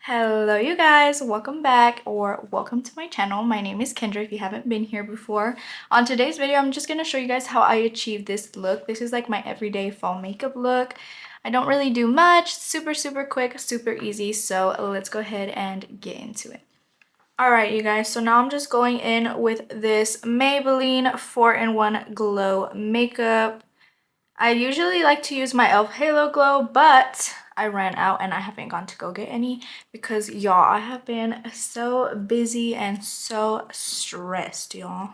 Hello you guys, welcome back or welcome to my channel. My name is Kendra if you haven't been here before. On today's video, I'm just going to show you guys how I achieved this look. This is like my everyday fall makeup look. I don't really do much, super quick, super easy, so let's go ahead and get into it. Alright you guys, so now I'm just going in with this Maybelline 4-in-1 Glow makeup. I usually like to use my e.l.f. Halo Glow, but I ran out and I haven't gone to go get any because y'all, I have been so busy and so stressed, y'all.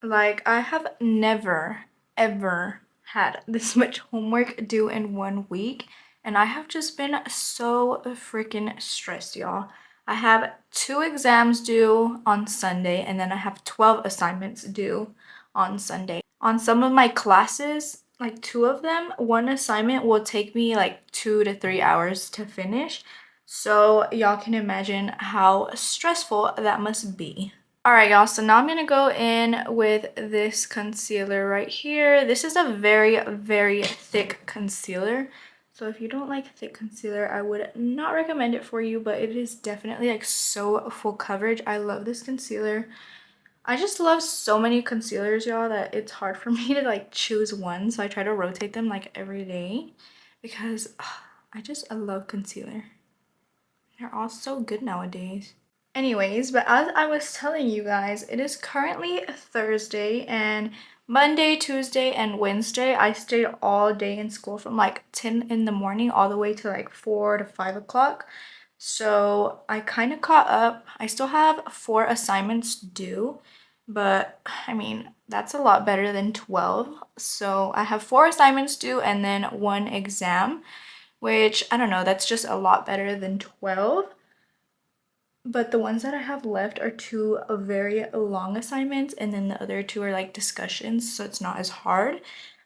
Like, I have never ever had this much homework due in 1 week, and I have just been so freaking stressed, y'all. I have 2 exams due on Sunday, and then I have 12 assignments due on Sunday. On some of my classes, like 2 of them, one assignment will take me like 2 to 3 hours to finish. So y'all can imagine how stressful that must be. Alright y'all, so now I'm going to go in with this concealer right here. This is a very thick concealer. So if you don't like thick concealer, I would not recommend it for you, but it is definitely like so full coverage. I love this concealer. I just love so many concealers, y'all, that it's hard for me to like choose one. So I try to rotate them like every day because I love concealer. They're all so good nowadays. Anyways, but as I was telling you guys, it is currently Thursday, and Monday, Tuesday, and Wednesday, I stayed all day in school from like 10 in the morning all the way to like 4 to 5 o'clock. So I kind of caught up. I still have 4 assignments due, but I mean, that's a lot better than 12. So I have 4 assignments due and then 1 exam, which I don't know, that's just a lot better than 12. But the ones that I have left are 2 very long assignments, and then the other 2 are like discussions, so it's not as hard.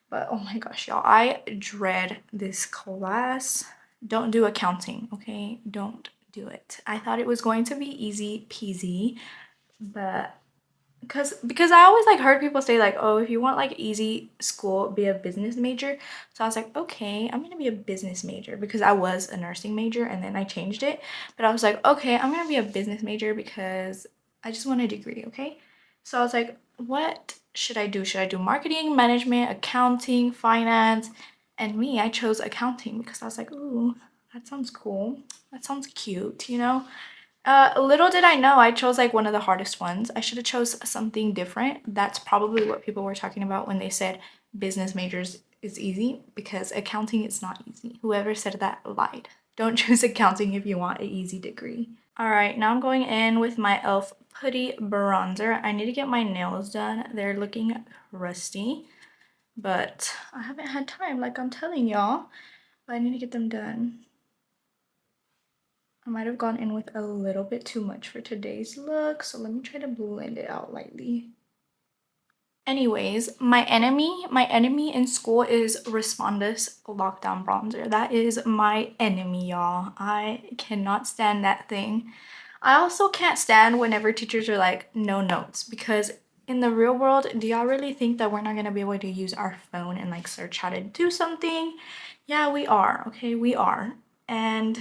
But oh my gosh, y'all, I dread this class. Don't do accounting, okay? Don't do it. I thought it was going to be easy peasy, but because I always like heard people say like, oh, if you want like easy school, be a business major. So I was like, okay, I'm gonna be a business major because I was a nursing major and then I changed it. But I was like, okay, I'm gonna be a business major because I just want a degree, okay? So I was like, what should I do? Should I do marketing, management, accounting, finance? And me, I chose accounting because I was like, ooh, that sounds cool. That sounds cute, you know? Little did I know I chose like one of the hardest ones. I should have chose something different. That's probably what people were talking about when they said business majors is easy, because accounting is not easy. Whoever said that lied. Don't choose accounting if you want an easy degree. Alright, now I'm going in with my e.l.f. Putty Bronzer. I need to get my nails done. They're looking rusty, but I haven't had time like I'm telling y'all. But I need to get them done. I might have gone in with a little bit too much for today's look, so let me try to blend it out lightly. Anyways, my enemy in school is Respondus Lockdown Bronzer. That is my enemy, y'all. I cannot stand that thing. I also can't stand whenever teachers are like, no notes, because in the real world, do y'all really think that we're not gonna be able to use our phone and like search how to do something? Yeah, we are, okay, we are. And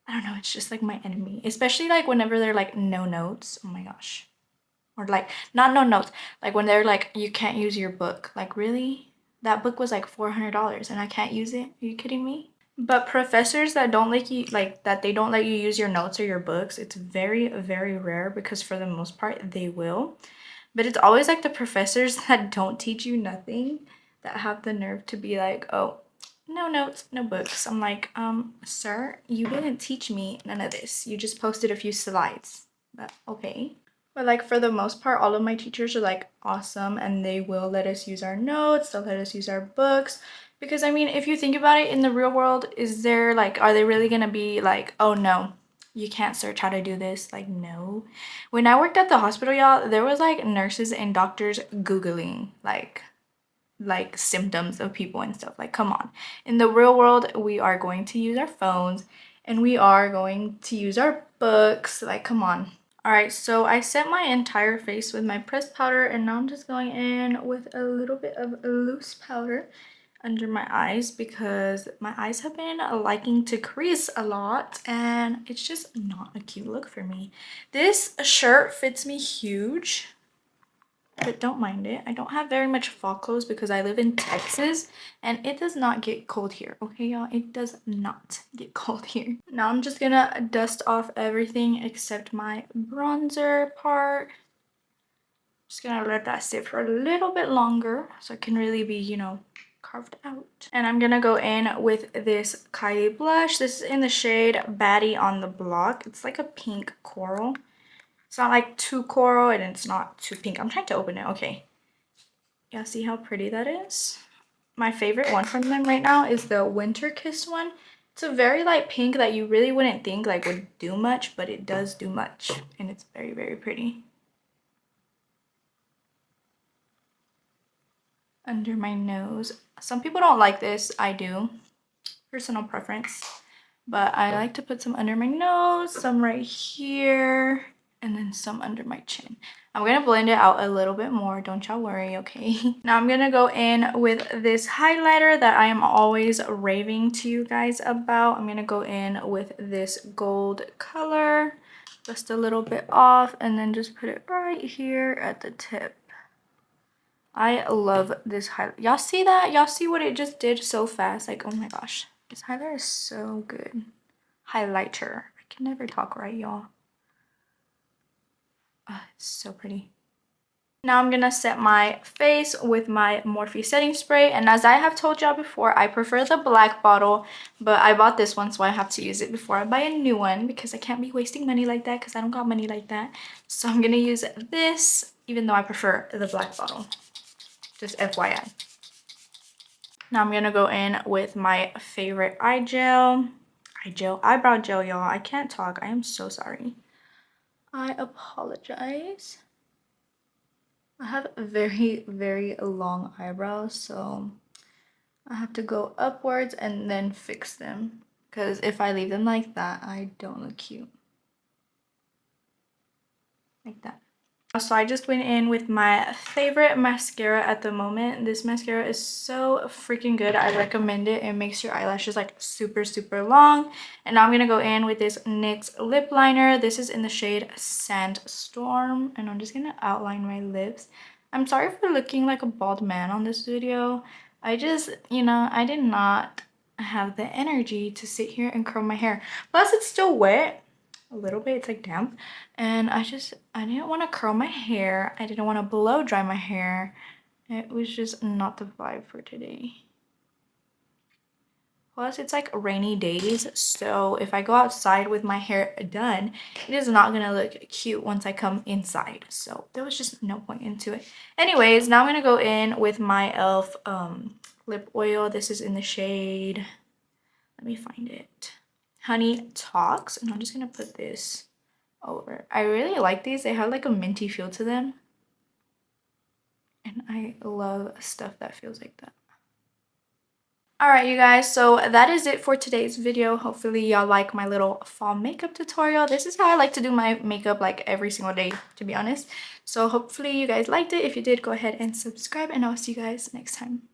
I don't know, it's just like my enemy, especially like whenever they're like no notes. Oh my gosh. Or like not no notes, like when they're like you can't use your book. Like really? That book was like $400 and I can't use it? Are you kidding me? But professors that don't let you like that they don't let you use your notes or your books, it's very rare, because for the most part they will. But it's always like the professors that don't teach you nothing that have the nerve to be like, oh, no notes, no books. I'm like, sir, you didn't teach me none of this. You just posted a few slides. But okay. But like for the most part, all of my teachers are like awesome, and they will let us use our notes, they'll let us use our books. Because I mean, if you think about it, in the real world, is there like, are they really gonna be like, oh no, you can't search how to do this? Like, no. When I worked at the hospital, y'all, there was like nurses and doctors Googling like symptoms of people and stuff. Like, come on. In the real world, we are going to use our phones and we are going to use our books. Like, come on. Alright, so I set my entire face with my pressed powder, and now I'm just going in with a little bit of loose powder. under my eyes because my eyes have been liking to crease a lot and it's just not a cute look for me. This shirt fits me huge, but don't mind it. I don't have very much fall clothes because I live in Texas and it does not get cold here. Okay, y'all, it does not get cold here. Now I'm just gonna dust off everything except my bronzer part. Just gonna let that sit for a little bit longer so it can really be, you know, carved out. And I'm gonna go in with this Kylie blush. This is in the shade Baddie on the Block. It's like a pink coral. It's not like too coral and it's not too pink. I'm trying to open it. Okay. Yeah, see how pretty that is? My favorite one from them right now is the Winter Kiss one. It's a very light pink that you really wouldn't think like would do much, but it does do much. And it's very, very pretty. Under my nose. Some people don't like this. I do. Personal preference. But I like to put some under my nose, some right here, and then some under my chin. I'm going to blend it out a little bit more. Don't y'all worry, okay? Now I'm going to go in with this highlighter that I am always raving to you guys about. I'm going to go in with this gold color. Just a little bit off and then just put it right here at the tip. I love this highlight. Y'all see that? Y'all see what it just did so fast? Like, oh my gosh. This highlighter is so good. Highlighter. I can never talk right, y'all. Oh, it's so pretty. Now I'm going to set my face with my Morphe setting spray. And as I have told y'all before, I prefer the black bottle. But I bought this one, so I have to use it before I buy a new one. Because I can't be wasting money like that, because I don't got money like that. So I'm going to use this, even though I prefer the black bottle. Just FYI. Now I'm gonna go in with my favorite eyebrow gel, y'all. I can't talk. I am so sorry. I apologize. I have very, very long eyebrows, so I have to go upwards and then fix them. Because if I leave them like that, I don't look cute. Like that. So I just went in with my favorite mascara at the moment. This mascara is so freaking good. I recommend it. It makes your eyelashes like super, super long. And now I'm going to go in with this NYX lip liner. This is in the shade Sandstorm. And I'm just going to outline my lips. I'm sorry for looking like a bald man on this video. I just, you know, I did not have the energy to sit here and curl my hair. Plus, it's still wet. A little bit, it's like damp, and I didn't want to curl my hair. I didn't want to blow dry my hair. It was just not the vibe for today. Plus, it's like rainy days, so if I go outside with my hair done, it is not gonna look cute once I come inside. So there was just no point into it. Anyways, now I'm gonna go in with my e.l.f. Lip oil. This is in the shade, let me find it, Honey Talks, and I'm just gonna put this over. I really like these. They have like a minty feel to them, and I love stuff that feels like that. Alright, you guys, so that is it for today's video. Hopefully y'all like my little fall makeup tutorial. This is how I like to do my makeup like every single day, to be honest. So hopefully you guys liked it. If you did, go ahead and subscribe, and I'll see you guys next time.